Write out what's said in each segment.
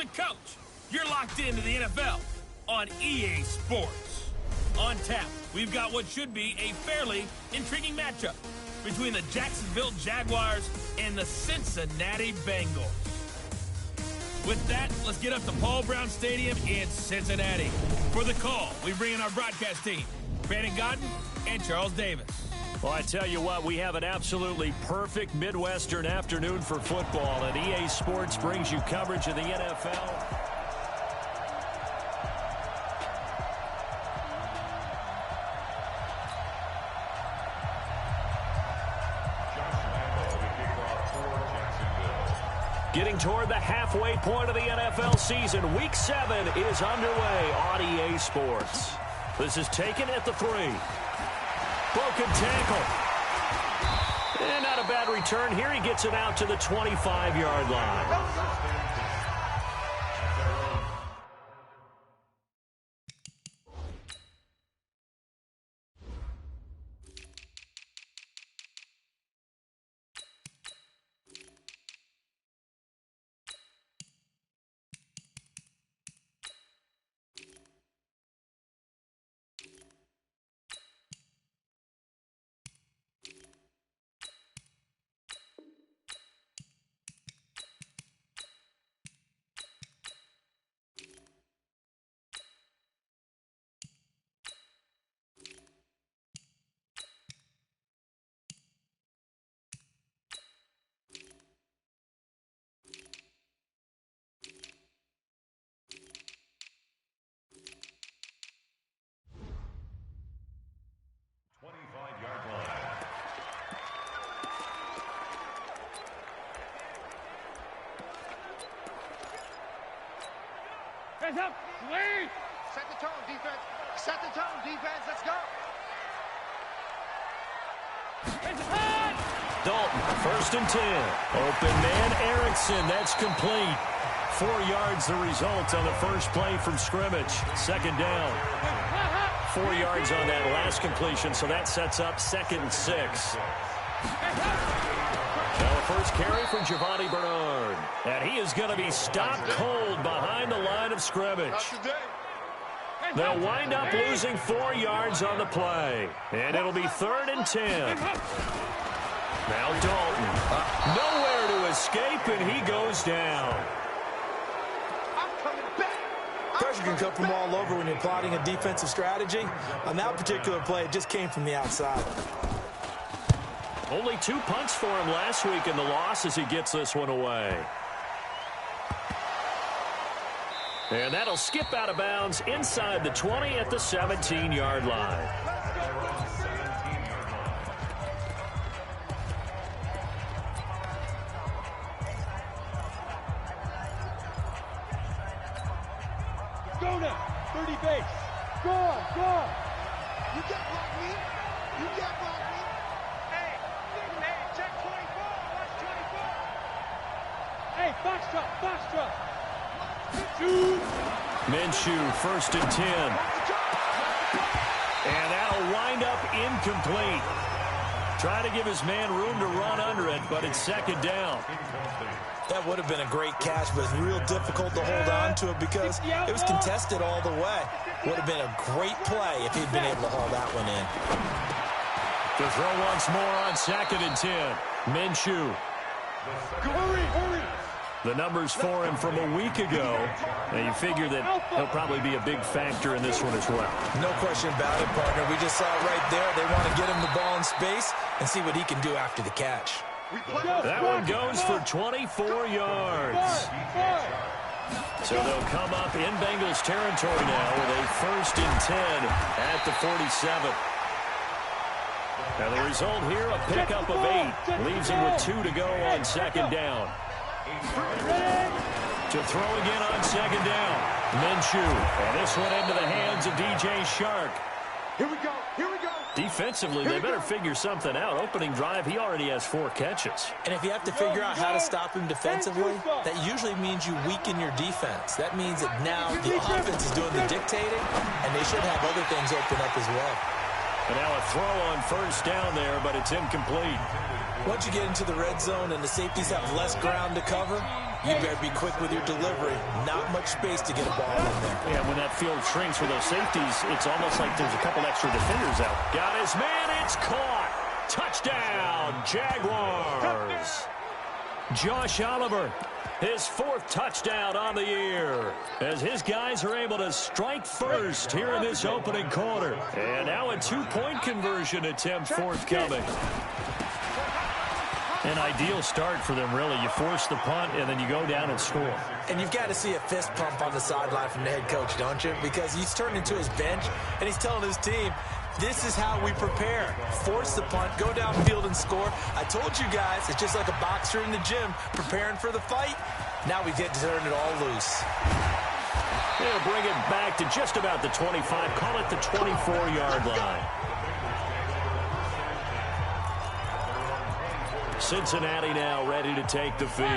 the coach. You're locked into the NFL on EA Sports. On tap, we've got what should be a fairly intriguing matchup between the Jacksonville Jaguars and the Cincinnati Bengals. With that, let's get up to Paul Brown Stadium in Cincinnati. For the call, we bring in our broadcast team, Brandon Godden and Charles Davis. Well, I tell you what, we have an absolutely perfect Midwestern afternoon for football, and EA Sports brings you coverage of the NFL. Getting toward the halfway point of the NFL season, Week 7 is underway on EA Sports. This is taken at the 3. Broken tackle. And not a bad return here. He gets it out to the 25-yard line. Hands up, lead! Set the tone, defense. Set the tone, defense. Let's go. Dalton, 1st and 10. Open man, Erickson. That's complete. 4 yards the result on the first play from scrimmage. 2nd down. 4 yards on that last completion, so that sets up 2nd and 6. Now the first carry from Giovanni Bernard. And he is going to be stopped cold behind the line of scrimmage. They'll wind up losing 4 yards on the play. And it'll be 3rd and 10. Now Dalton. Nowhere to escape, and he goes down. Pressure can come from all over when you're plotting a defensive strategy. On that particular play, it just came from the outside. Only 2 punts for him last week in the loss as he gets this one away. And that'll skip out of bounds inside the 20 at the 17-yard line. Go now, 30 base. Go on, go on. You can't block me. You can't block me. Hey, check 24. Watch 24. Hey, foxtrot, foxtrot. Minshew, 1st and 10. And that'll wind up incomplete. Trying to give his man room to run under it, but it's 2nd down. That would have been a great catch, but it's real difficult to hold on to it because it was contested all the way. Would have been a great play if he'd been able to haul that one in. To throw once more on 2nd and 10. Minshew. Hurry, hurry. The numbers for him from a week ago. And you figure that he'll probably be a big factor in this one as well. No question about it, partner. We just saw it right there. They want to get him the ball in space and see what he can do after the catch. That one goes for 24 yards. So they'll come up in Bengals territory now with a 1st and 10 at the 47. And the result here, a pickup of 8. Leaves him with 2 to go on 2nd down. To throw again on 2nd down. Minshew. And this one into the hands of DJ Shark. Here we go. Here we go. Defensively, they better figure something out. Opening drive, he already has 4 catches. And if you have to figure out how to stop him defensively, that usually means you weaken your defense. That means that now the offense is doing the dictating, and they should have other things open up as well. And now a throw on 1st down there, but it's incomplete. Once you get into the red zone and the safeties have less ground to cover, You better be quick with your delivery. Not much space to get a ball in there. Yeah, when that field shrinks for those safeties, it's almost like there's a couple extra defenders out. Got his man. It's caught. Touchdown, Jaguars. Josh Oliver, his 4th touchdown on the year, as his guys are able to strike first here in this opening quarter. And now a 2-point conversion attempt forthcoming. An ideal start for them, really. You force the punt, and then you go down and score. And you've got to see a fist pump on the sideline from the head coach, don't you? Because he's turned into his bench, and he's telling his team, this is how we prepare. Force the punt, go downfield and score. I told you guys, it's just like a boxer in the gym preparing for the fight. Now we get to turn it all loose. They'll bring it back to just about the 25. Call it the 24-yard line. Cincinnati now ready to take the field.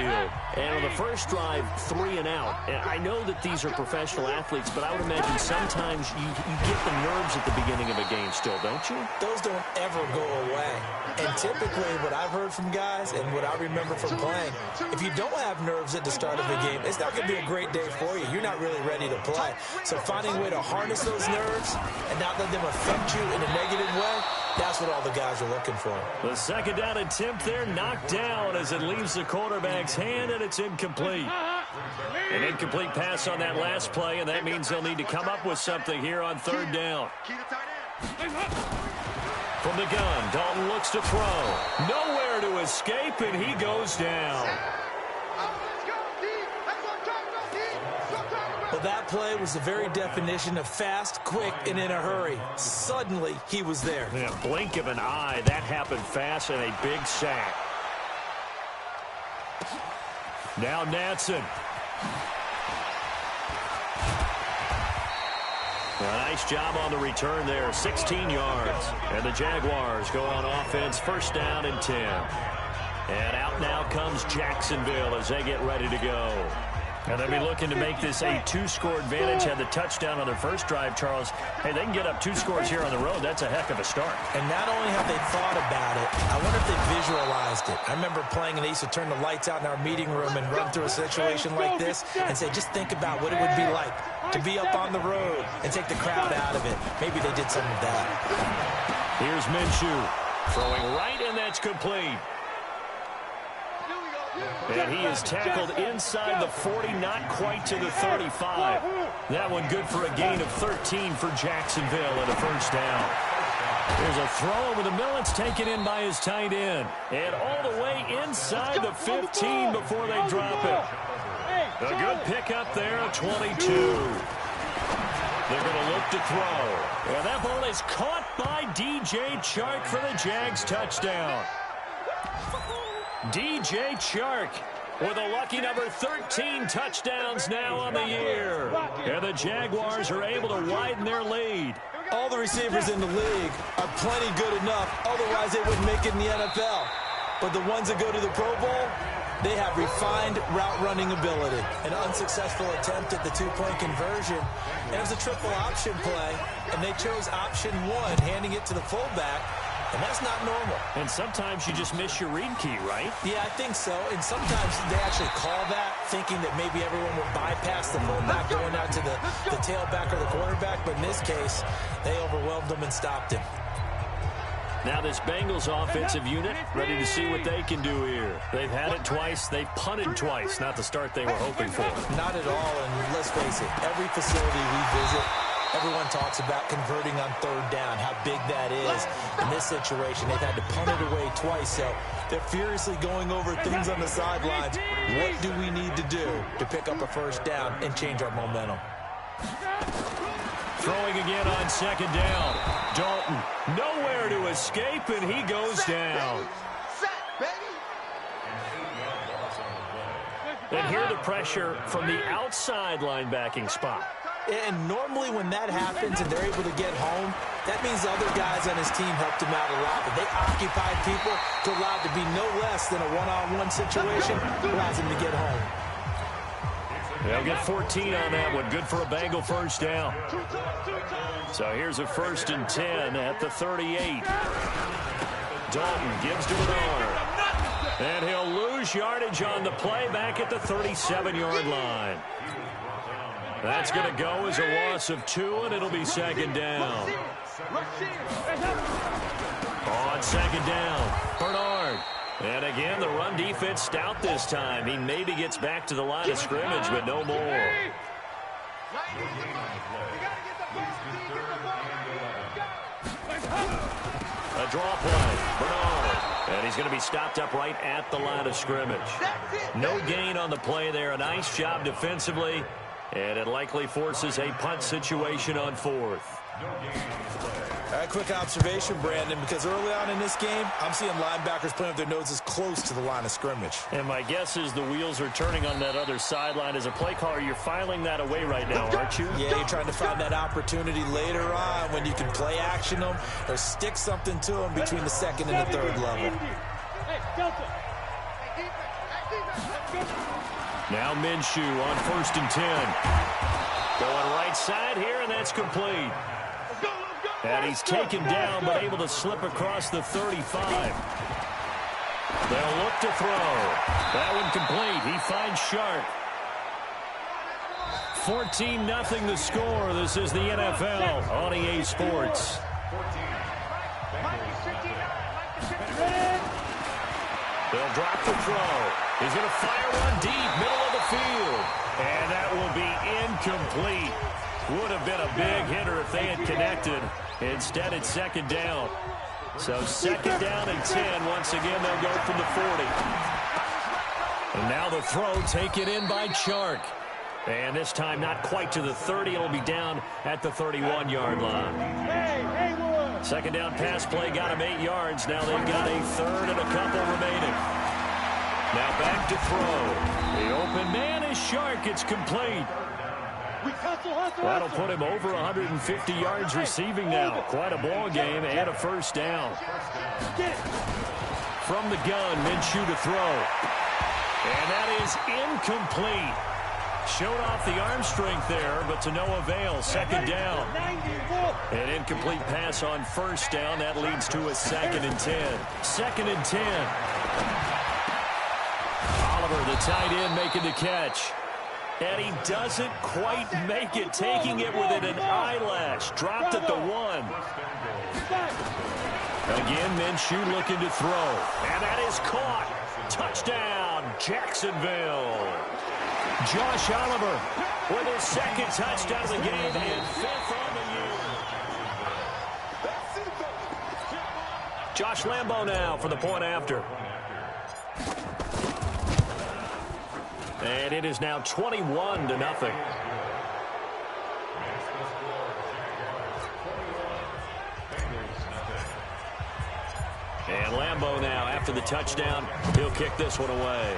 And on the first drive, 3 and out. And I know that these are professional athletes, but I would imagine sometimes you get the nerves at the beginning of a game still, don't you? Those don't ever go away. And typically what I've heard from guys and what I remember from playing, if you don't have nerves at the start of a game, it's not going to be a great day for you. You're not really ready to play. So finding a way to harness those nerves and not let them affect you in a negative way, that's what all the guys are looking for. The second down attempt there knocked down as it leaves the quarterback's hand, and it's incomplete. An incomplete pass on that last play, and that means they'll need to come up with something here on 3rd down. From the gun, Dalton looks to throw. Nowhere to escape, and he goes down. Well, that play was the very definition of fast, quick, and in a hurry. Suddenly, he was there. Yeah, blink of an eye. That happened fast, and a big sack. Now Natson. A nice job on the return there, 16 yards. And the Jaguars go on offense, 1st down and 10. And out now comes Jacksonville as they get ready to go. And they'll be looking to make this a 2-score advantage. Had the touchdown on their first drive, Charles. Hey, they can get up 2 scores here on the road. That's a heck of a start. And not only have they thought about it, I wonder if they visualized it. I remember playing, and they used to turn the lights out in our meeting room and run through a situation like this and say, just think about what it would be like to be up on the road and take the crowd out of it. Maybe they did some of that. Here's Minshew throwing right, and that's complete. And he is tackled inside the 40, not quite to the 35. That one good for a gain of 13 for Jacksonville and a 1st down. There's a throw over the middle. It's taken in by his tight end. And all the way inside the 15 before they drop it. A good pickup there, a 22. They're going to look to throw. And that ball is caught by DJ Chark for the Jags touchdown. DJ Chark with a lucky number 13 touchdowns now on the year. And the Jaguars are able to widen their lead. All the receivers in the league are plenty good enough. Otherwise, they wouldn't make it in the NFL. But the ones that go to the Pro Bowl, they have refined route running ability. An unsuccessful attempt at the 2-point conversion. And it was a triple option play. And they chose option 1, handing it to the fullback. And that's not normal. And sometimes you just miss your read key, right? Yeah, I think so. And sometimes they actually call that, thinking that maybe everyone will bypass the fullback going out to the tailback or the quarterback. But in this case, they overwhelmed him and stopped him. Now this Bengals offensive unit ready to see what they can do here. They've had it twice. They've punted twice. Not the start they were hoping for. Not at all. And let's face it, every facility we visit, everyone talks about converting on 3rd down, how big that is. In this situation, they've had to punt it away twice, so they're furiously going over things on the sidelines. What do we need to do to pick up a 1st down and change our momentum? Throwing again on 2nd down. Dalton, nowhere to escape, and he goes down. And here the pressure from the outside linebacking spot. And normally when that happens and they're able to get home, that means the other guys on his team helped him out a lot. But they occupied people to allow it to be no less than a one-on-one situation, allows him to get home. They'll get 14 on that one. Good for a Bengal 1st down. So here's a 1st and 10 at the 38. Dalton gives to Bernard. And he'll lose yardage on the play back at the 37-yard line. That's going to go as a loss of 2, and it'll be second down. On second down, Bernard. And again, the run defense stout this time. He maybe gets back to the line of scrimmage, but no more. A draw play, Bernard. And he's going to be stopped up right at the line of scrimmage. No gain on the play there. A nice job defensively. And it likely forces a punt situation on 4th. A quick observation, Brandon, because early on in this game, I'm seeing linebackers playing with their noses close to the line of scrimmage. And my guess is the wheels are turning on that other sideline. As a play caller, you're filing that away right now, aren't you? Yeah, you're trying to find that opportunity later on when you can play action them or stick something to them between the second and the third level. Now Minshew on 1st and 10. Going right side here, and that's complete. And he's taken down, but able to slip across the 35. They'll look to throw. That one complete. He finds Sharp. 14-0 the score. This is the NFL on EA Sports. They'll drop the throw. He's going to fire one deep, middle of the field. And that will be incomplete. Would have been a big hitter if they had connected. Instead, it's second down. So second down and 10. Once again, they'll go from the 40. And now the throw taken in by Chark. And this time not quite to the 30. It'll be down at the 31-yard line. Second down pass play got him 8 yards. Now they've got a third and a couple remaining. Now back to throw. The open man is Shark. It's complete. That'll put him over 150 yards receiving now. Quite a ball game and a first down. From the gun, Minshew to throw. And that is incomplete. Showed off the arm strength there, but to no avail. Second down. An incomplete pass on first down. That leads to a 2nd and 10. 2nd and 10. Oliver, the tight end, making the catch. And he doesn't quite make it, taking it within an eyelash. Dropped at the 1. Again, Minshew looking to throw. And that is caught. Touchdown, Jacksonville. Josh Oliver with his 2nd touchdown of the game and 5th on the year. Josh Lambo now for the point after. And it is now 21-0. And Lambo now, after the touchdown, he'll kick this one away.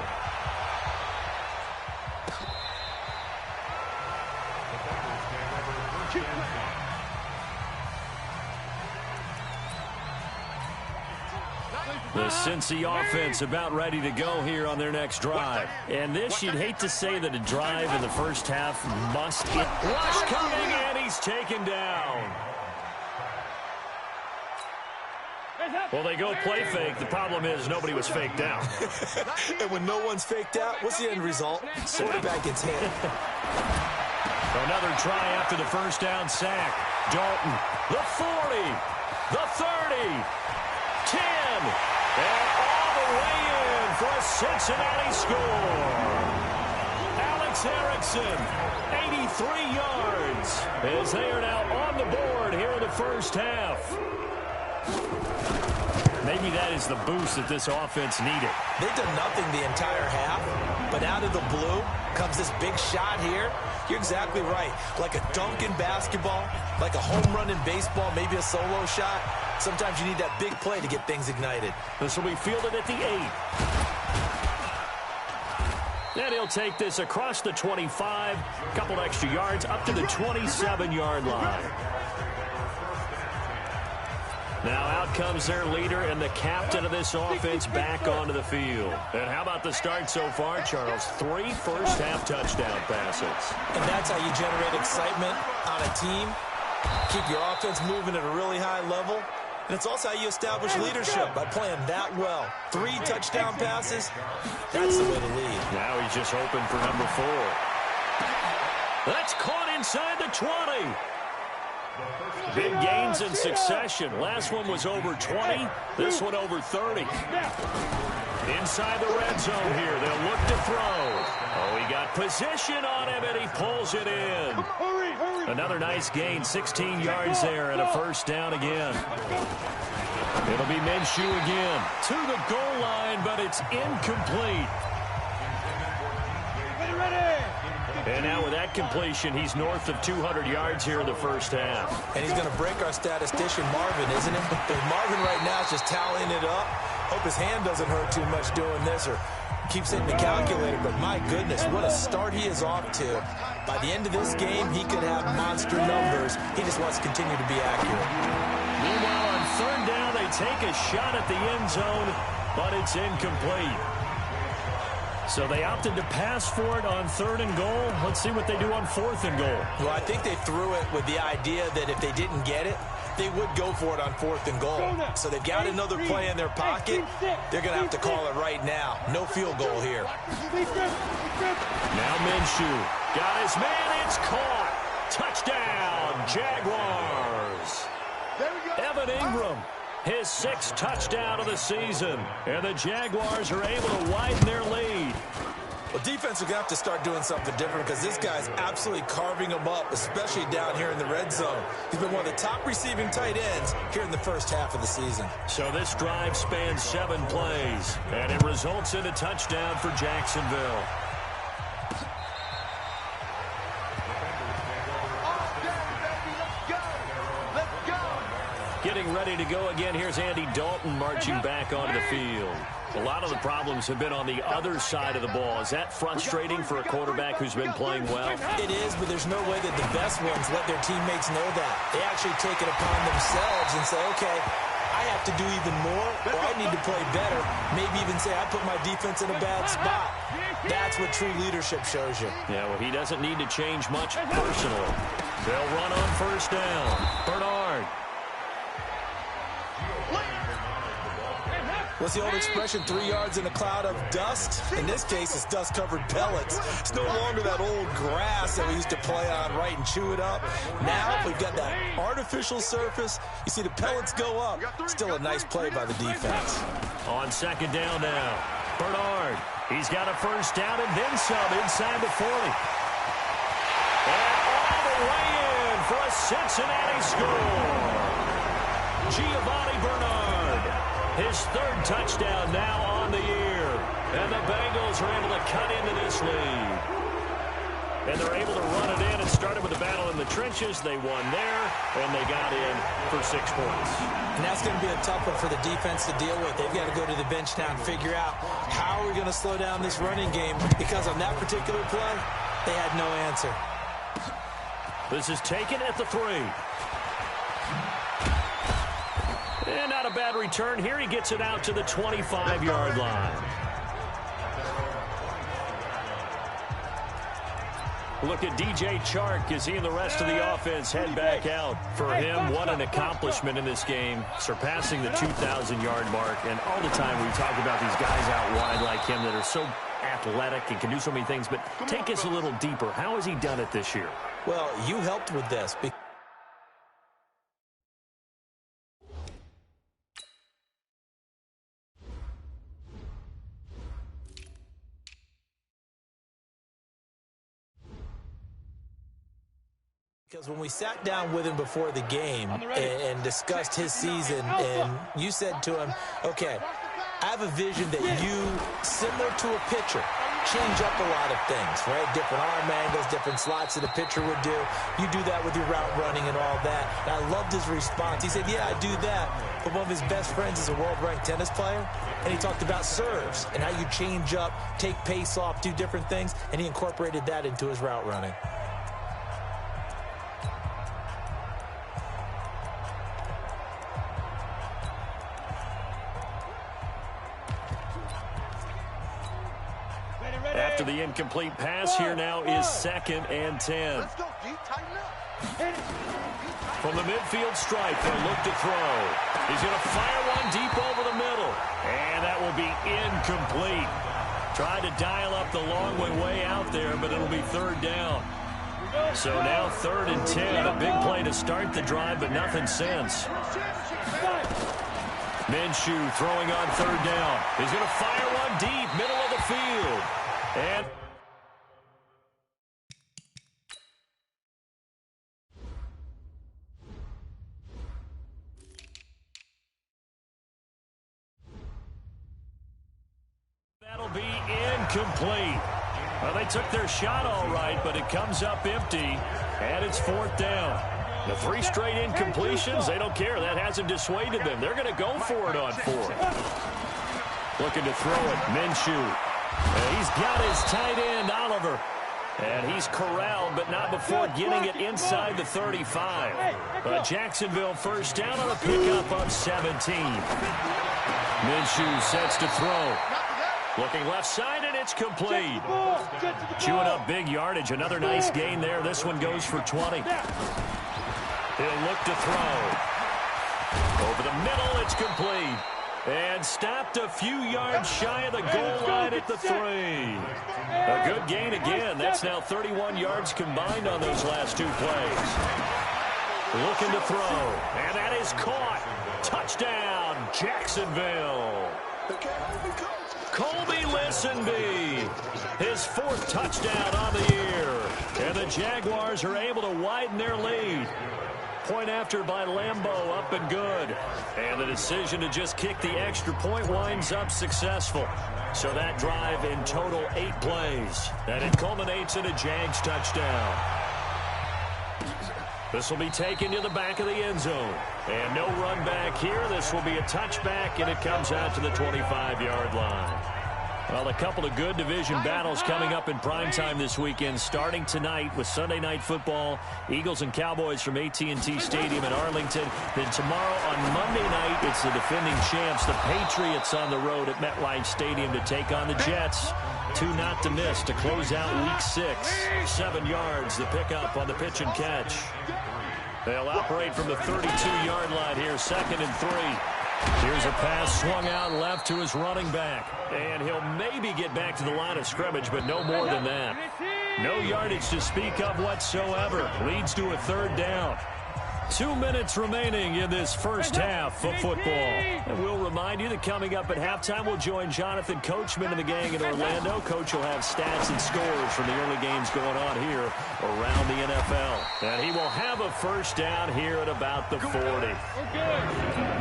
The Cincy offense about ready to go here on their next drive. And this, you'd hate to say that a drive in the first half must get. Rush coming, and he's taken down. Well, they go play fake. The problem is nobody was faked out. And when no one's faked out, what's the end result? Quarterback gets hit. Another try after the first down sack. Dalton, the 40, the 30, 10. And all the way in for a Cincinnati score. Alex Erickson, 83 yards, as they are now on the board here in the first half. Maybe that is the boost that this offense needed. They've done nothing the entire half, but out of the blue comes this big shot here. You're exactly right. Like a dunk in basketball, like a home run in baseball, maybe a solo shot. Sometimes you need that big play to get things ignited. This will be fielded at the 8. And he'll take this across the 25, couple extra yards up to the 27-yard line. Now out comes their leader and the captain of this offense back onto the field. And how about the start so far, Charles? 3 first-half touchdown passes. And that's how you generate excitement on a team. Keep your offense moving at a really high level. And it's also how you establish leadership, by playing that well. 3 touchdown passes, that's the way to lead. Now he's just hoping for number 4. That's caught inside the 20. Big gains in succession. Last one was over 20. This one over 30. Inside the red zone here. They'll look to throw. Oh, he got position on him, and he pulls it in. Another nice gain, 16 yards there, and a first down again. It'll be Minshew again. To the goal line, but it's incomplete. And now with that completion, he's north of 200 yards here in the first half. And he's going to break our statistician Marvin, isn't it? Because Marvin right now is just tallying it up. Hope his hand doesn't hurt too much doing this or keeps hitting the calculator. But my goodness, what a start he is off to. By the end of this game, he could have monster numbers. He just wants to continue to be accurate. Meanwhile, on third down, they take a shot at the end zone, but it's incomplete. So they opted to pass for it on 3rd and goal. Let's see what they do on 4th and goal. Well, I think they threw it with the idea that if they didn't get it, they would go for it on 4th and goal. So they've got another play in their pocket. They're going to have to call it right now. No field goal here. Now Minshew got his man. It's caught. Touchdown, Jaguars. Evan Ingram, his 6th touchdown of the season. And the Jaguars are able to widen their lead. Well, defense are going to have to start doing something different because this guy's absolutely carving them up, especially down here in the red zone. He's been one of the top receiving tight ends here in the first half of the season. So this drive spans 7 plays, and it results in a touchdown for Jacksonville. Getting ready to go again. Here's Andy Dalton marching back onto the field. A lot of the problems have been on the other side of the ball. Is that frustrating for a quarterback who's been playing well? It is, but there's no way that the best ones let their teammates know that. They actually take it upon themselves and say, okay, I have to do even more, or I need to play better. Maybe even say, I put my defense in a bad spot. That's what true leadership shows you. Yeah, well, he doesn't need to change much personally. They'll run on first down. Bernard. What's the old expression, 3 yards in a cloud of dust? In this case, it's dust-covered pellets. It's no longer that old grass that we used to play on, right, and chew it up. Now we've got that artificial surface. You see the pellets go up. Still a nice play by the defense. On second down now, Bernard. He's got a first down and then some inside the 40. And all the way in for a Cincinnati score. Giovanni Bernard. His 3rd touchdown now on the year. And the Bengals are able to cut into this lead. And they're able to run it in. It started with a battle in the trenches. They won there, and they got in for 6 points. And that's going to be a tough one for the defense to deal with. They've got to go to the bench now and figure out how are we going to slow down this running game, because on that particular play, they had no answer. This is taken at the 3. And not a bad return. Here he gets it out to the 25-yard line. Look at DJ Chark as he and the rest of the offense head back out. For him, what an accomplishment in this game, surpassing the 2,000-yard mark. And all the time we talk about these guys out wide like him that are so athletic and can do so many things. But take us a little deeper. How has he done it this year? Well, you helped with this. Because when we sat down with him before the game and discussed his season, and you said to him, okay, I have a vision that you, similar to a pitcher, change up a lot of things, right? Different arm angles, different slots that a pitcher would do. You do that with your route running and all that. And I loved his response. He said, yeah, I do that. But one of his best friends is a world-ranked tennis player, and he talked about serves and how you change up, take pace off, do different things, and he incorporated that into his route running. After the incomplete pass, here now is 2nd and 10. From the midfield stripe, they'll look to throw. He's going to fire one deep over the middle. And that will be incomplete. Tried to dial up the long way out there, but it'll be third down. So now 3rd and 10. A big play to start the drive, but nothing since. Minshew throwing on 3rd down. He's going to fire one deep, middle of the field. And that'll be incomplete. Well, they took their shot all right, but it comes up empty, and it's 4th down. The 3 straight incompletions, they don't care. That hasn't dissuaded them. They're going to go for it on 4th. Looking to throw it, Minshew. And he's got his tight end, Oliver. And he's corralled, but not before getting it inside the 35. But Jacksonville first down on a pickup of 17. Minshew sets to throw. Looking left side, and it's complete. Chewing up big yardage. Another nice gain there. This one goes for 20. He'll look to throw. Over the middle, it's complete. And stopped a few yards shy of the goal line at the 3. A good gain again. That's now 31 yards combined on those last 2 plays. Looking to throw. And that is caught. Touchdown, Jacksonville. Colby Listenbee, his 4th touchdown on the year. And the Jaguars are able to widen their lead. Point after by Lambeau, up and good. And the decision to just kick the extra point winds up successful. So that drive in total 8 plays. And it culminates in a Jags touchdown. This will be taken to the back of the end zone. And no run back here. This will be a touchback, and it comes out to the 25-yard line. Well, a couple of good division battles coming up in primetime this weekend, starting tonight with Sunday Night Football, Eagles and Cowboys from AT&T Stadium in Arlington. Then tomorrow on Monday night, it's the defending champs, the Patriots, on the road at MetLife Stadium to take on the Jets. 2 not to miss to close out Week 6. 7 yards, the pickup on the pitch and catch. They'll operate from the 32-yard line here, 2nd and 3. Here's a pass swung out left to his running back. And he'll maybe get back to the line of scrimmage, but no more than that. No yardage to speak of whatsoever. Leads to a 3rd down. 2 minutes remaining in this first half of football. And we'll remind you that coming up at halftime, we'll join Jonathan Coachman and the gang in Orlando. Coach will have stats and scores from the early games going on here around the NFL. And he will have a first down here at about the 40.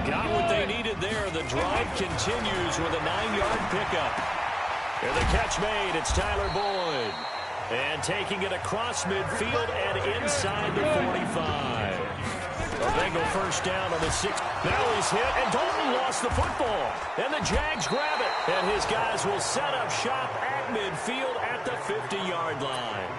Got what they needed there. The drive continues with a 9-yard pickup. And the catch made. It's Tyler Boyd. And taking it across midfield and inside the 45. A Bengal first down on the 6. Now he's hit, and Dalton lost the football. And the Jags grab it. And his guys will set up shop at midfield at the 50-yard line.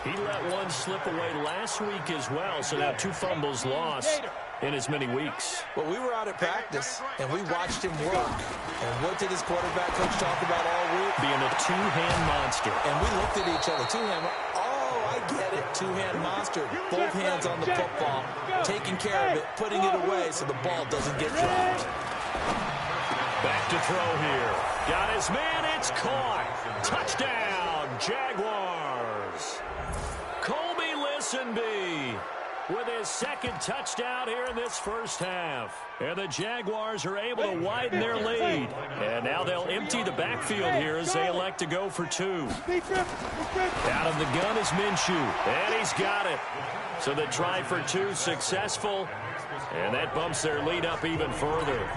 He let one slip away last week as well, so now 2 fumbles lost in as many weeks. Well, we were out at practice, and we watched him work. And what did his quarterback coach talk about all week? Being a 2-hand monster. And we looked at each other. 2-hand. Oh, I get it. 2-hand monster. Both hands on the football, taking care of it, putting it away so the ball doesn't get dropped. Back to throw here. Got his man. It's caught. Touchdown, Jaguars. Colby Listenbee with his 2nd touchdown here in this first half. And the Jaguars are able to widen their lead. And now they'll empty the backfield here as they elect to go for 2. Out of the gun is Minshew. And he's got it. So the try for 2 successful. And that bumps their lead up even further.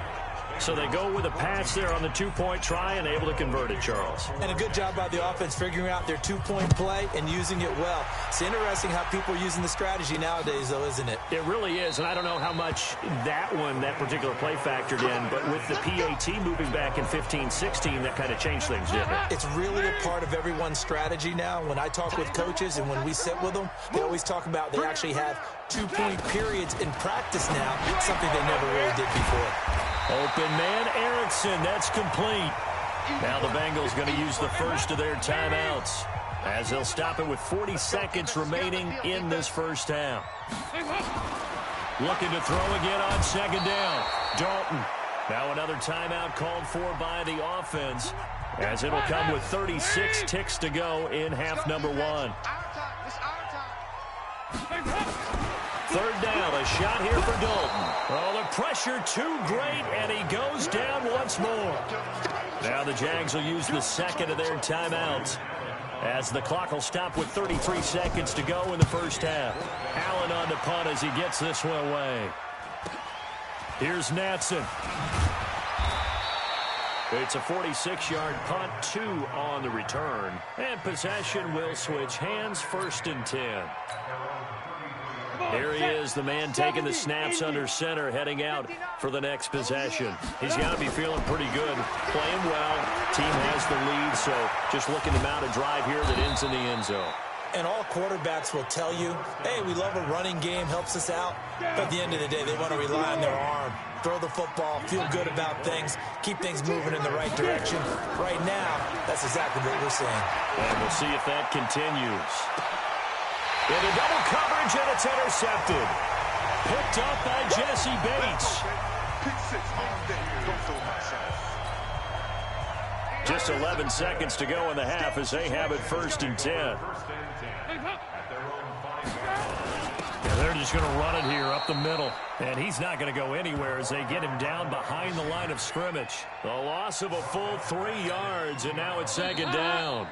So they go with a pass there on the 2-point try and able to convert it, Charles. And a good job by the offense figuring out their 2-point play and using it well. It's interesting how people are using the strategy nowadays, though, isn't it? It really is, and I don't know how much that particular play factored in, but with the PAT moving back in 15-16, that kind of changed things, didn't it? It's really a part of everyone's strategy now. When I talk with coaches and when we sit with them, they always talk about they actually have 2-point periods in practice now, something they never really did before. Open man, Erickson. That's complete. Now the Bengals going to use the first of their timeouts as they'll stop it with 40 seconds remaining in this first half. Looking to throw again on second down. Dalton. Now another timeout called for by the offense, as it'll come with 36 ticks to go in half number one. Third down, a shot here for Dalton. Oh, the pressure too great, and he goes down once more. Now the Jags will use the second of their timeouts, as the clock will stop with 33 seconds to go in the first half. Allen on the punt as he gets this one away. Here's Natson. It's a 46-yard punt, 2 on the return. And possession will switch hands, 1st and 10. Here he is, the man taking the snaps under center, heading out for the next possession. He's got to be feeling pretty good, playing well. Team has the lead, so just looking to mount a drive here that ends in the end zone. And all quarterbacks will tell you, hey, we love a running game, helps us out. But at the end of the day, they want to rely on their arm. Throw the football, feel good about things, keep things moving in the right direction. Right now, that's exactly what we're seeing. And we'll see if that continues. Into double coverage, and it's intercepted. Picked up by Jesse Bates. Just 11 seconds to go in the half as they have it 1st and 10. And they're just going to run it here up the middle. And he's not going to go anywhere as they get him down behind the line of scrimmage. The loss of a full 3 yards, and now it's 2nd down.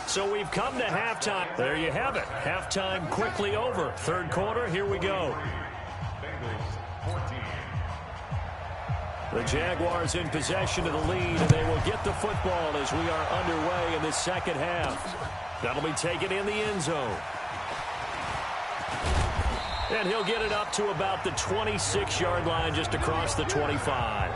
So we've come to halftime. There you have it. Halftime quickly over. 3rd quarter, here we go. The Jaguars in possession of the lead, and they will get the football as we are underway in this 2nd half. That'll be taken in the end zone. And he'll get it up to about the 26-yard line, just across the 25.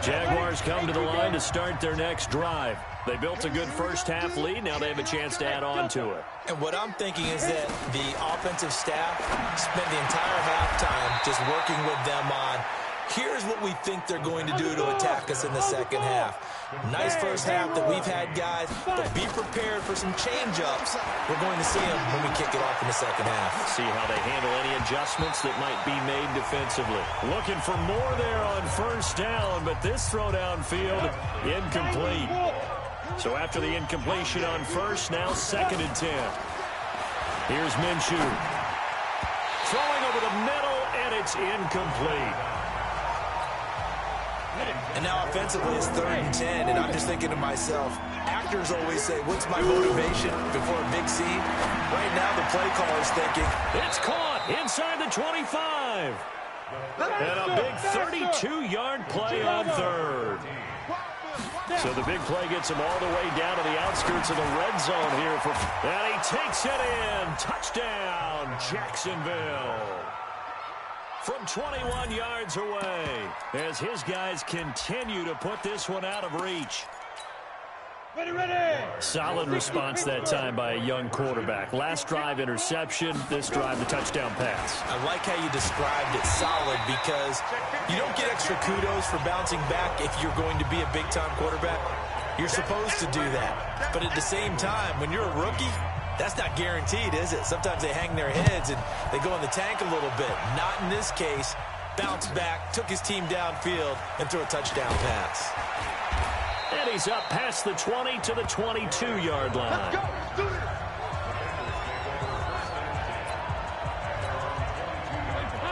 Jaguars come to the line to start their next drive. They built a good first half lead. Now they have a chance to add on to it. And what I'm thinking is that the offensive staff spent the entire halftime just working with them on, here's what we think they're going to do to attack us in the 2nd half. Nice first half that we've had, guys, but be prepared for some change-ups. We're going to see them when we kick it off in the 2nd half. See how they handle any adjustments that might be made defensively. Looking for more there on 1st down, but this throw downfield incomplete. So after the incompletion on 1st, now 2nd and 10. Here's Minshew. Throwing over the middle, and it's incomplete. And now offensively it's 3rd and 10, and I'm just thinking to myself, actors always say, what's my motivation before a big scene? Right now the play caller's thinking, it's caught inside the 25. And a big 32-yard play on 3rd. So the big play gets him all the way down to the outskirts of the red zone here. And he takes it in. Touchdown, Jacksonville. From 21 yards away, as his guys continue to put this one out of reach. Ready. Solid response that time by a young quarterback. Last drive, interception. This drive, the touchdown pass. I like how you described it, solid, because you don't get extra kudos for bouncing back if you're going to be a big-time quarterback. You're supposed to do that. But at the same time, when you're a rookie, that's not guaranteed, is it? Sometimes they hang their heads and they go in the tank a little bit. Not in this case. Bounced back, took his team downfield, and threw a touchdown pass. And he's up past the 20 to the 22-yard line.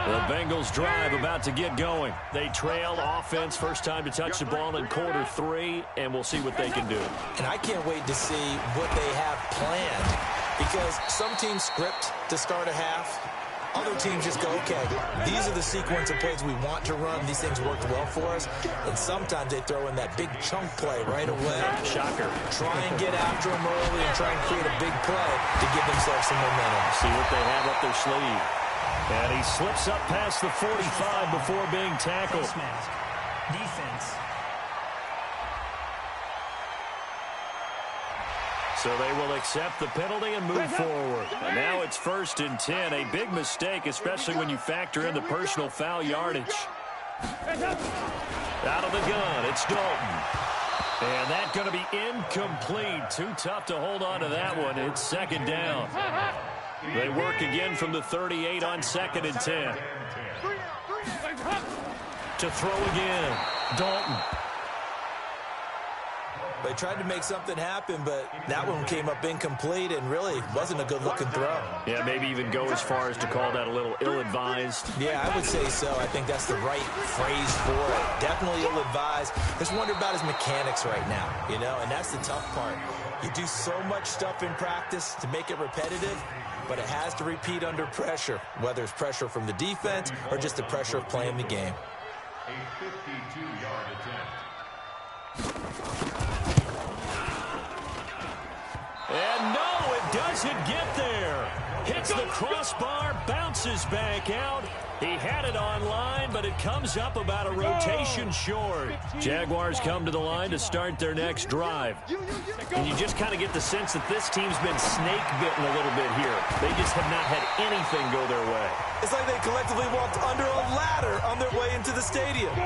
The Bengals drive about to get going. They trail offense, first time to touch the ball in quarter 3, and we'll see what they can do. And I can't wait to see what they have planned, because some teams script to start a half. Other teams just go, okay, these are the sequence of plays we want to run. These things worked well for us. And sometimes they throw in that big chunk play right away. Shocker. Try and get after them early and try and create a big play to give themselves some momentum. See what they have up their sleeve. And he slips up past the 45 before being tackled. Defense. So they will accept the penalty and move forward. And now it's 1st and 10. A big mistake, especially when you factor in the personal foul yardage. Out of the gun, it's Dalton. And that's going to be incomplete. Too tough to hold on to that one. It's second down. They work again from the 38 on 2nd and 10. To throw again, Dalton. They tried to make something happen, but that one came up incomplete and really wasn't a good-looking throw. Yeah, maybe even go as far as to call that a little ill-advised. Yeah, I would say so. I think that's the right phrase for it. Definitely ill-advised. Just wonder about his mechanics right now, you know, and that's the tough part. You do so much stuff in practice to make it repetitive, but it has to repeat under pressure, whether it's pressure from the defense or just the pressure of playing the game. A 52-yard attempt. And no, it doesn't get there. Hits the crossbar, bounces back out. He had it on line, but it comes up about a rotation short. Jaguars come to the line to start their next drive. And you just kind of get the sense that this team's been snake-bitten a little bit here. They just have not had anything go their way. It's like they collectively walked under a ladder on their way into the stadium.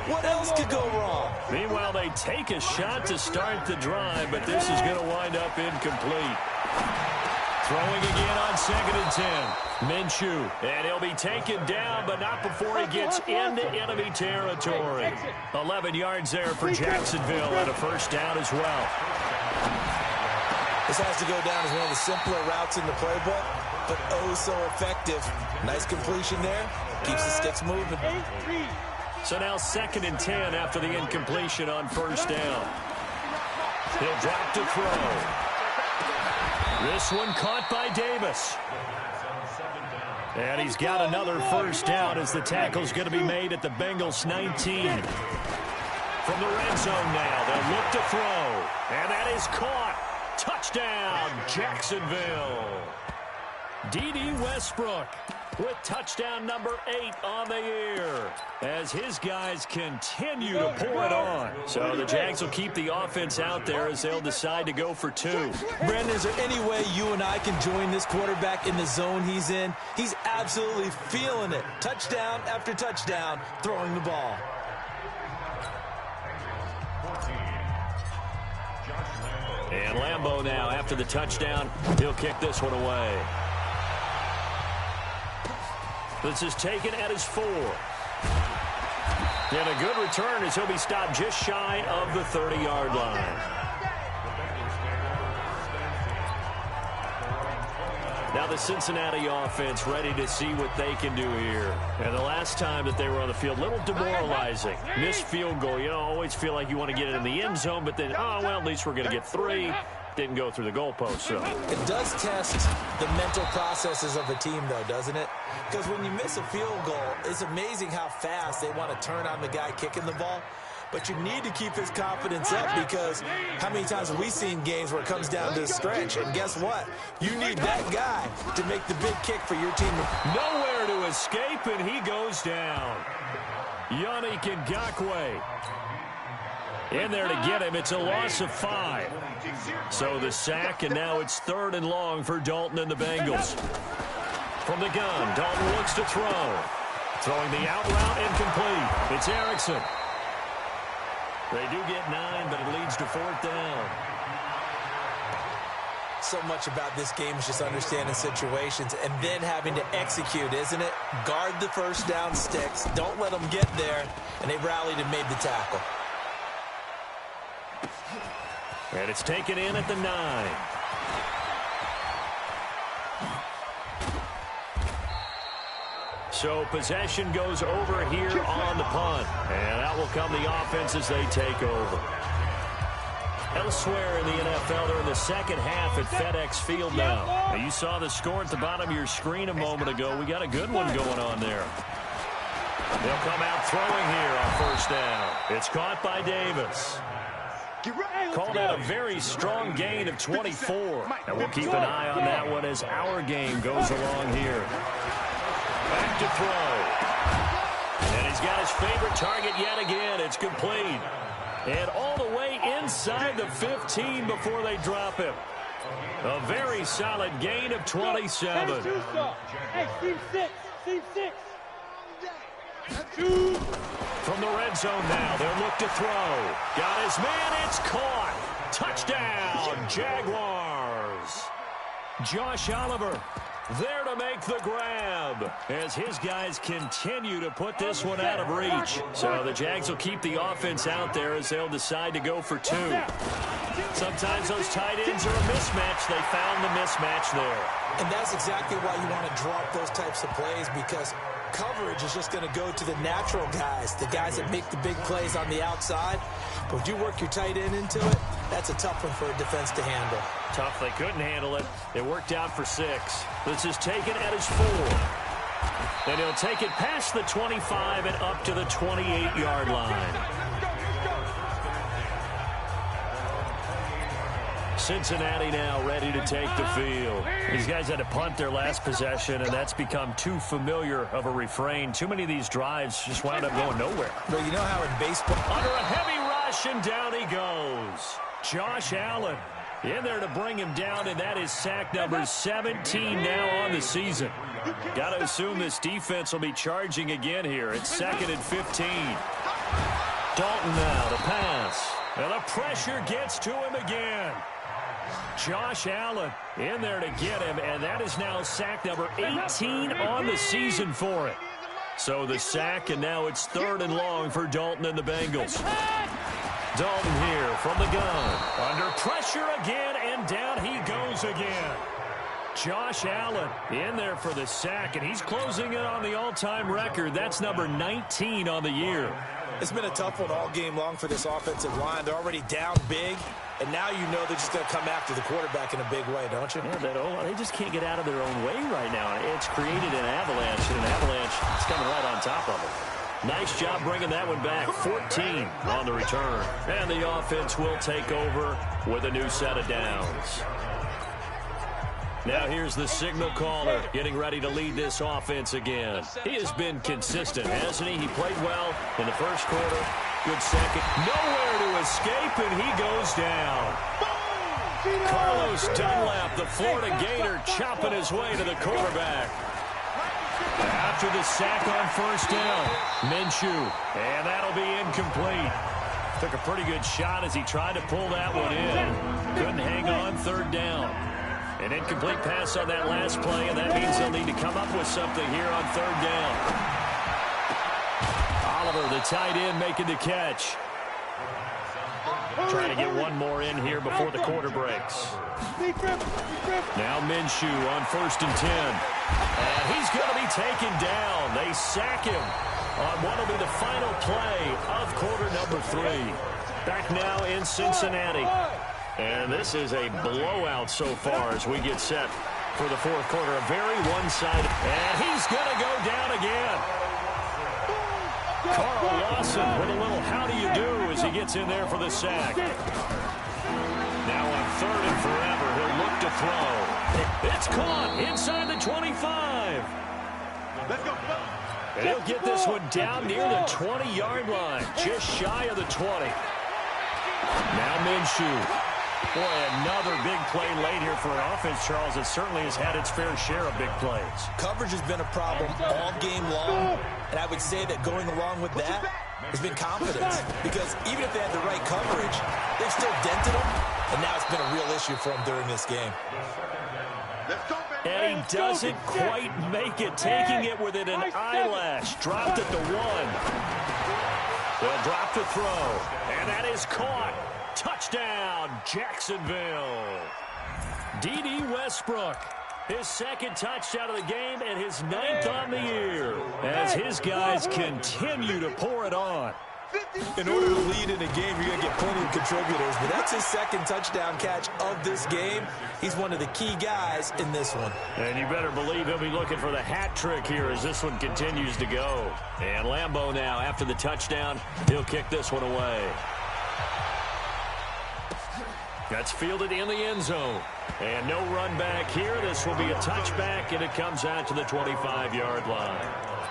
What else could go wrong? Meanwhile, they take a shot to start the drive, but this is going to wind up incomplete. Throwing again on 2nd and 10. Minshew, and he'll be taken down, but not before he gets into enemy territory. 11 yards there for Jacksonville, and a first down as well. This has to go down as one of the simpler routes in the playbook, but oh so effective. Nice completion there. Keeps the sticks moving. So now 2nd and 10 after the incompletion on first down. He'll drop to throw. This one caught by Davis. And he's got another first down as the tackle's going to be made at the Bengals 19. From the red zone now, they'll look to throw. And that is caught. Touchdown, Jacksonville. D.D. Westbrook with touchdown number 8 on the year as his guys continue to pour it on. So the Jags will keep the offense out there as they'll decide to go for 2. Brandon, is there any way you and I can join this quarterback in the zone he's in? He's absolutely feeling it. Touchdown after touchdown, throwing the ball. And Lambeau now, after the touchdown, he'll kick this one away. This is taken at his 4. And a good return as he'll be stopped just shy of the 30-yard line. Now the Cincinnati offense ready to see what they can do here. And the last time that they were on the field, a little demoralizing. Missed field goal. You know, always feel like you want to get it in the end zone, but then, oh, well, at least we're going to get 3. Didn't go through the goalpost, so. It does test the mental processes of a team, though, doesn't it? Because when you miss a field goal, it's amazing how fast they want to turn on the guy kicking the ball. But you need to keep his confidence up because how many times have we seen games where it comes down to a stretch? And guess what? You need that guy to make the big kick for your team. Nowhere to escape, and he goes down. Yannick Ngakoue in there to get him. It's a loss of 5. So the sack, and now it's 3rd and long for Dalton and the Bengals. From the gun, Dalton looks to throw. Throwing the out route incomplete. It's Erickson. They do get 9, but it leads to 4th down. So much about this game is just understanding situations and then having to execute, isn't it? Guard the first down sticks. Don't let them get there. And they rallied and made the tackle. And it's taken in at the 9. So possession goes over here on the punt. And out will come the offense as they take over. Elsewhere in the NFL, they're in the second half at FedEx Field now. Now you saw the score at the bottom of your screen a moment ago. We got a good one going on there. They'll come out throwing here on first down. It's caught by Davis. Called out a very strong gain of 24. And we'll keep an eye on that one as our game goes along here. Back to throw. And he's got his favorite target yet again. It's complete. And all the way inside the 15 before they drop him. A very solid gain of 27. Hey, team 6. Team 6. From the red zone now, they'll look to throw. Got his man, it's caught. Touchdown, Jaguars. Josh Oliver there to make the grab as his guys continue to put this one out of reach. So the Jags will keep the offense out there as they'll decide to go for two. Sometimes those tight ends are a mismatch. They found the mismatch there. And that's exactly why you want to draw up those types of plays, because coverage is just going to go to the natural guys, the guys that make the big plays on the outside. But if you work your tight end into it, that's a tough one for a defense to handle. Tough. They couldn't handle it. It worked out for 6. This is taken at his 4. And he'll take it past the 25 and up to the 28-yard line. Cincinnati now ready to take the field. These guys had to punt their last possession, and that's become too familiar of a refrain. Too many of these drives just wound up going nowhere. Well, you know how in baseball... Under a heavy rush, and down he goes. Josh Allen in there to bring him down, and that is sack number 17 now on the season. Got to assume this defense will be charging again here. It's 2nd and 15. Dalton now to pass. And the pressure gets to him again. Josh Allen in there to get him, and that is now sack number 18 on the season for it. So the sack, and now it's 3rd and long for Dalton and the Bengals. Dalton here from the gun. Under pressure again, and down he goes again. Josh Allen in there for the sack, and he's closing in on the all-time record. That's number 19 on the year. It's been a tough one all game long for this offensive line. They're already down big, and now you know they're just going to come after the quarterback in a big way, don't you? Yeah, they just can't get out of their own way right now. It's created an avalanche, and an avalanche is coming right on top of them. Nice job bringing that one back. 14 on the return. And the offense will take over with a new set of downs. Now here's the signal caller getting ready to lead this offense again. He has been consistent, hasn't he? He played well in the first quarter. Good second. Nowhere to escape, and he goes down. Carlos Dunlap, the Florida Gator, chopping his way to the quarterback. After the sack on first down, Minshew, and that'll be incomplete. Took a pretty good shot as he tried to pull that one in. Couldn't hang on, 3rd down. An incomplete pass on that last play, and that means they'll need to come up with something here on 3rd down. Oliver, the tight end, making the catch. Trying to get one more in here before the quarter breaks. Now Minshew on 1st and 10. And he's going to be taken down. They sack him on what will be the final play of quarter number 3. Back now in Cincinnati. And this is a blowout so far as we get set for the 4th quarter. A very one-sided. And he's going to go down again. Carl Lawson with a little how do you do as he gets in there for the sack. Now on 3rd and forever, he'll look to throw. It's caught inside the 25. And he'll get this one down near the 20-yard line, just shy of the 20. Now Minshew. Boy, another big play late here for an offense, Charles, that certainly has had its fair share of big plays. Coverage has been a problem all game long, and I would say that going along with that has been confidence. Because even if they had the right coverage, they've still dented them, and now it's been a real issue for them during this game. And he doesn't quite make it, taking it within an eyelash. Dropped at the 1. They'll drop the throw, and that is caught. Touchdown, Jacksonville. D.D. Westbrook, his 2nd touchdown of the game and his 9th on the year as his guys continue to pour it on. In order to lead in a game, you're going to get plenty of contributors, but that's his 2nd touchdown catch of this game. He's one of the key guys in this one. And you better believe he'll be looking for the hat trick here as this one continues to go. And Lambeau now, after the touchdown, he'll kick this one away. That's fielded in the end zone. And no run back here. This will be a touchback, and it comes out to the 25-yard line.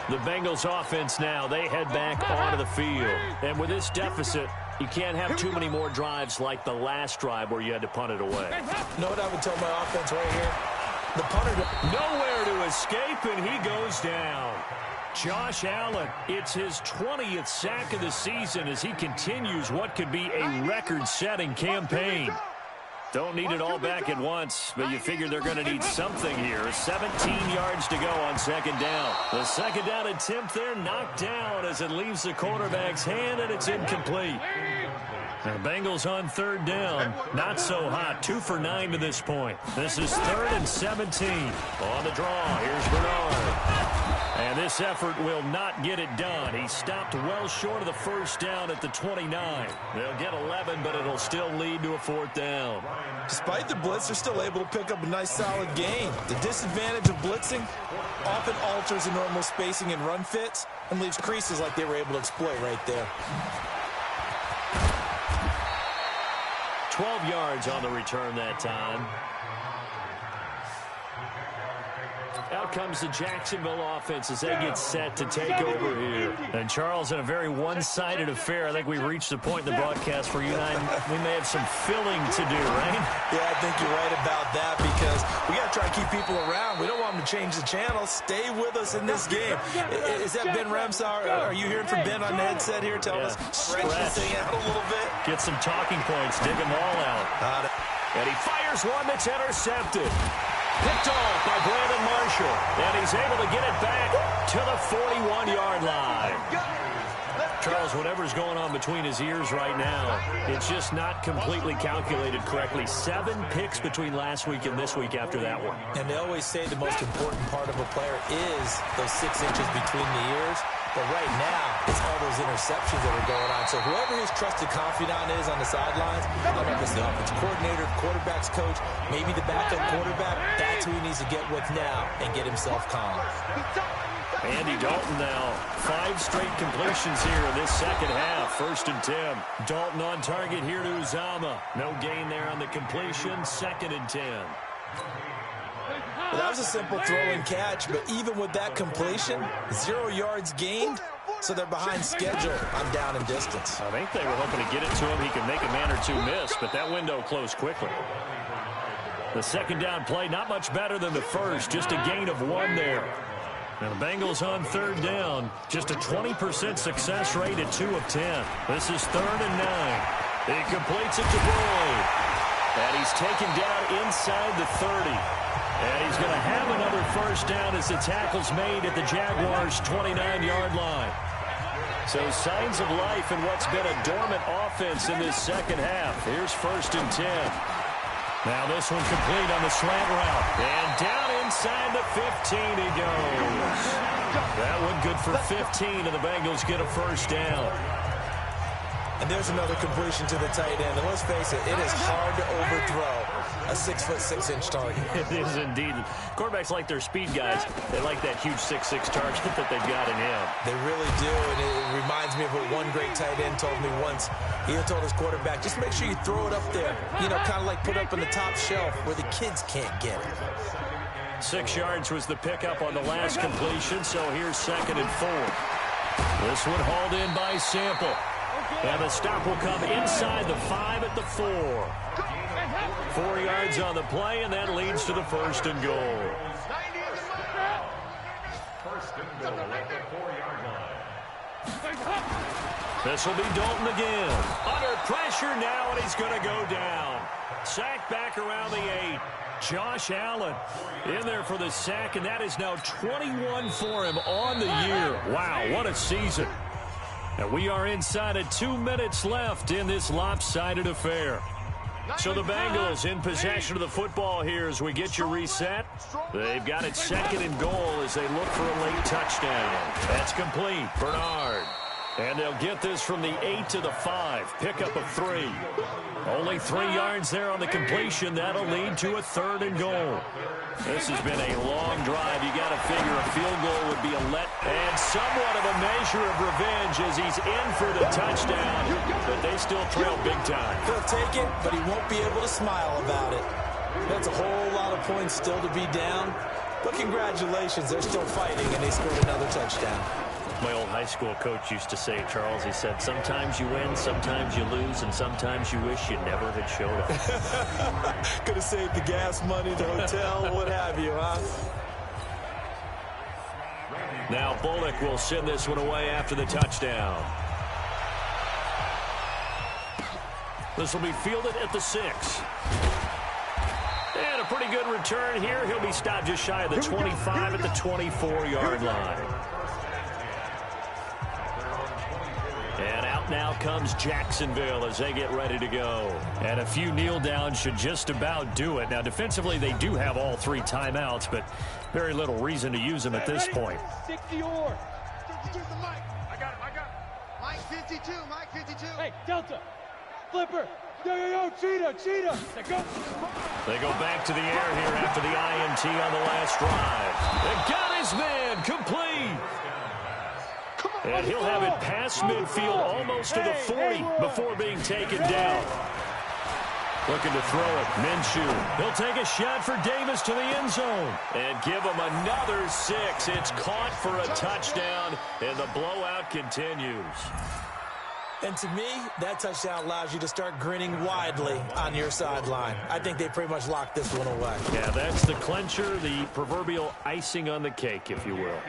The Bengals offense now, they head back onto the field. And with this deficit, you can't have too many more drives like the last drive where you had to punt it away. You know what I would tell my offense right here? The punter. Nowhere to escape, and he goes down. Josh Allen, it's his 20th sack of the season as he continues what could be a record-setting campaign. Don't need it all back at once, but you figure they're going to need something here. 17 yards to go on second down. The second down attempt there knocked down as it leaves the quarterback's hand, and it's incomplete. The Bengals on third down. Not so hot. 2 for 9 to this point. This is 3rd and 17. On the draw, here's Bernard. And this effort will not get it done. He stopped well short of the first down at the 29. They'll get 11, but it'll still lead to a 4th down. Despite the blitz, they're still able to pick up a nice solid gain. The disadvantage of blitzing often alters the normal spacing and run fits and leaves creases like they were able to exploit right there. 12 yards on the return that time. Out comes the Jacksonville offense as they get set to take over here. And, Charles, in a very one-sided affair, I think we've reached the point in the broadcast where you and I, we may have some filling to do, right? Yeah, I think you're right about that because we got to try to keep people around. We don't want them to change the channel. Stay with us in this game. Is that Ben Remsar? Are you hearing from Ben on the headset here? Tell us, stretch this thing out a little bit. Get some talking points. Dig them all out. And he fires one that's intercepted. Picked off by Brandon Marshall. And he's able to get it back to the 41-yard line. Charles, whatever's going on between his ears right now, it's just not completely calculated correctly. 7 picks between last week and this week after that one. And they always say the most important part of a player is those 6 inches between the ears. But right now, it's all those interceptions that are going on. So whoever his trusted confidant is on the sidelines, I don't know if it's the offensive coordinator, the quarterback's coach, maybe the backup quarterback, that's who he needs to get with now and get himself calm. Andy Dalton now. 5 straight completions here in this second half. 1st and 10. Dalton on target here to Uzama. No gain there on the completion. 2nd and 10. Well, that was a simple throw and catch, but even with that completion, 0 yards gained, so they're behind schedule on down and distance. I think they were hoping to get it to him. He could make a man or two miss, but that window closed quickly. The second down play, not much better than the first. Just a gain of 1 there. Now the Bengals on third down. Just a 20% success rate at 2 of 10. This is 3rd and 9. He completes it to Boyd. And he's taken down inside the 30. And he's going to have another first down as the tackle's made at the Jaguars' 29-yard line. So signs of life in what's been a dormant offense in this second half. Here's 1st and 10. Now this one complete on the slant route. And down inside the 15 he goes. That one good for 15, and the Bengals get a first down. And there's another completion to the tight end. And let's face it, it is hard to overthrow a 6'6" target. It is indeed. Quarterbacks like their speed guys. They like that huge 6'6" target that they've got in him. They really do, and it reminds me of what one great tight end told me once. He told his quarterback, just make sure you throw it up there. You know, kind of like put it up on the top shelf where the kids can't get it. 6 yards was the pickup on the last completion, so here's 2nd and 4. This one hauled in by Sample. And the stop will come inside the 5 at the 4. 4 yards on the play, and that leads to the 1st and goal. 1st and goal at the 4-yard line. This will be Dalton again. Under pressure now, and he's going to go down. Sack back around the 8. Josh Allen in there for the sack, and that is now 21 for him on the year. Wow, what a season. And we are inside of 2 minutes left in this lopsided affair. So the Bengals in possession of the football here as we get you reset. They've got it 2nd and goal as they look for a late touchdown. That's complete. Bernard. And they'll get this from the 8 to the 5. Pickup of 3. Only 3 yards there on the completion. That'll lead to a 3rd and goal. This has been a long drive. You got to figure a field goal would be a let and somewhat of a measure of revenge as he's in for the touchdown, but they still trail big time. He'll take it, but he won't be able to smile about it. That's a whole lot of points still to be down, but congratulations, they're still fighting, and they scored another touchdown. My old high school coach used to say, Charles, he said, sometimes you win, sometimes you lose, and sometimes you wish you never had showed up. Could have saved the gas money, the hotel, what have you, huh? Now Bullock will send this one away after the touchdown. This will be fielded at the 6. And a pretty good return here. He'll be stopped just shy of the 25 at the 24-yard line. And out now comes Jacksonville as they get ready to go. And a few kneel downs should just about do it. Now, defensively, they do have all 3 timeouts, but very little reason to use them at this point. 60 or. I got him. Mike 52, Mike 52. Hey, Delta. Flipper. Yo, cheetah. They go back to the air here after the INT on the last drive. They got his man complete. And he'll have it past midfield almost to the 40 before being taken down. Looking to throw it. Minshew. He'll take a shot for Davis to the end zone. And give him another 6. It's caught for a touchdown, and the blowout continues. And to me, that touchdown allows you to start grinning widely on your sideline. I think they pretty much locked this one away. Yeah, that's the clincher, the proverbial icing on the cake, if you will.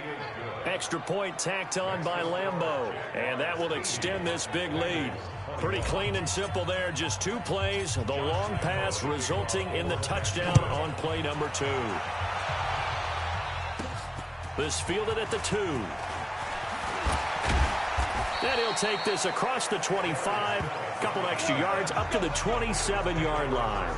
Extra point tacked on by Lambeau, and that will extend this big lead. Pretty clean and simple there, just 2 plays, the long pass resulting in the touchdown on play number 2. This fielded at the 2. And he'll take this across the 25, a couple extra yards, up to the 27-yard line.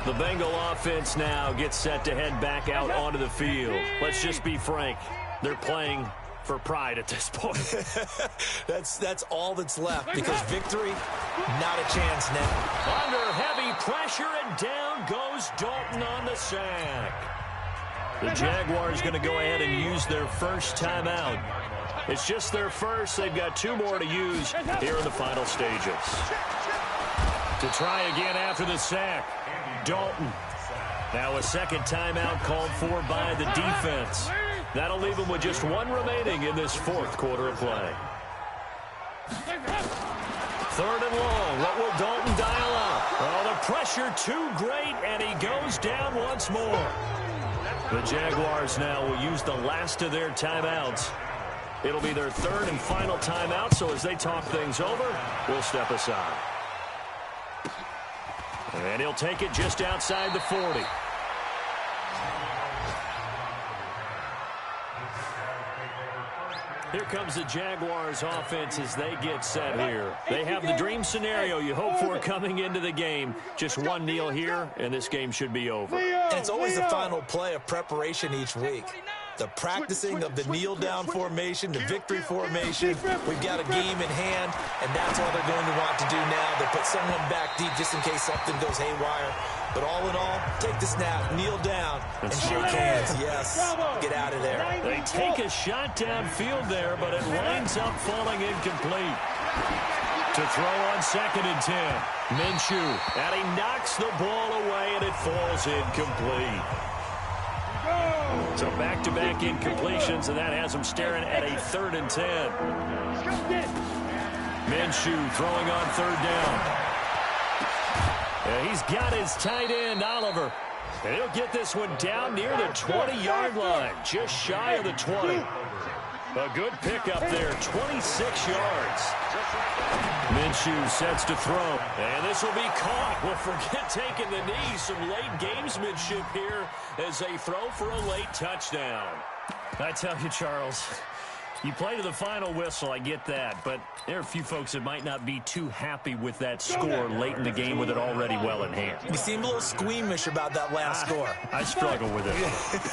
The Bengal offense now gets set to head back out onto the field. Let's just be frank, they're playing for pride at this point. That's all that's left, because victory, not a chance now. Under heavy pressure, and down goes Dalton on the sack. The Jaguars going to go ahead and use their first timeout. It's just their first. They've got 2 more to use here in the final stages. To try again after the sack, Dalton. Now a second timeout called for by the defense. That'll leave them with just 1 remaining in this 4th quarter of play. 3rd and long. What will Dalton dial up? Oh, the pressure too great, and he goes down once more. The Jaguars now will use the last of their timeouts. It'll be their 3rd and final timeout, so as they talk things over, we'll step aside. And he'll take it just outside the 40. Here comes the Jaguars offense as they get set here. They have the dream scenario you hope for coming into the game. Just 1 kneel here, and this game should be over. And it's always the final play of preparation each week. The practicing of the kneel-down formation, the victory formation. We've got a game in hand, and that's all they're going to want to do now. They'll put someone back deep just in case something goes haywire. But all in all, take the snap, kneel down, and shake hands. Yes, get out of there. They take a shot downfield there, but it winds up falling incomplete. To throw on 2nd and 10. Minshew, and he knocks the ball away, and it falls incomplete. So back-to-back incompletions, and that has him staring at a 3rd and 10. Minshew throwing on 3rd down. And he's got his tight end, Oliver. And he'll get this one down near the 20-yard line, just shy of the 20. A good pickup there, 26 yards. Minshew sets to throw, and this will be caught. Well, forget taking the knee. Some late gamesmanship here as they throw for a late touchdown. I tell you, Charles, you play to the final whistle, I get that, but there are a few folks that might not be too happy with that score late in the game with it already well in hand. You seem a little squeamish about that last score. I struggle with it.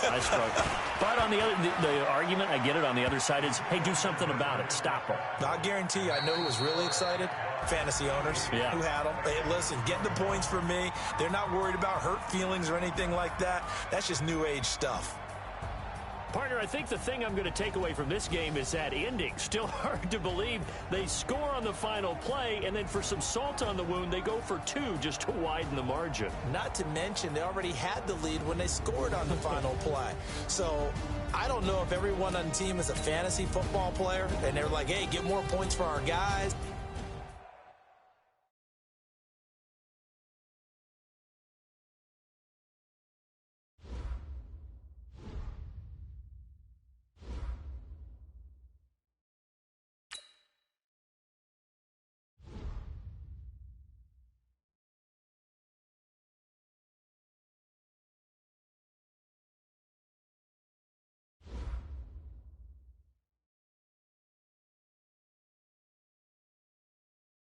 I struggle. But on the argument, I get it, on the other side is, hey, do something about it. Stop them. I guarantee you, I know who was really excited. Fantasy owners who had them. Hey, listen, get the points for me. They're not worried about hurt feelings or anything like that. That's just new age stuff. Partner, I think the thing I'm going to take away from this game is that ending. Still hard to believe they score on the final play, and then for some salt on the wound, they go for 2 just to widen the margin. Not to mention, they already had the lead when they scored on the final play. So I don't know if everyone on the team is a fantasy football player, and they're like, hey, get more points for our guys.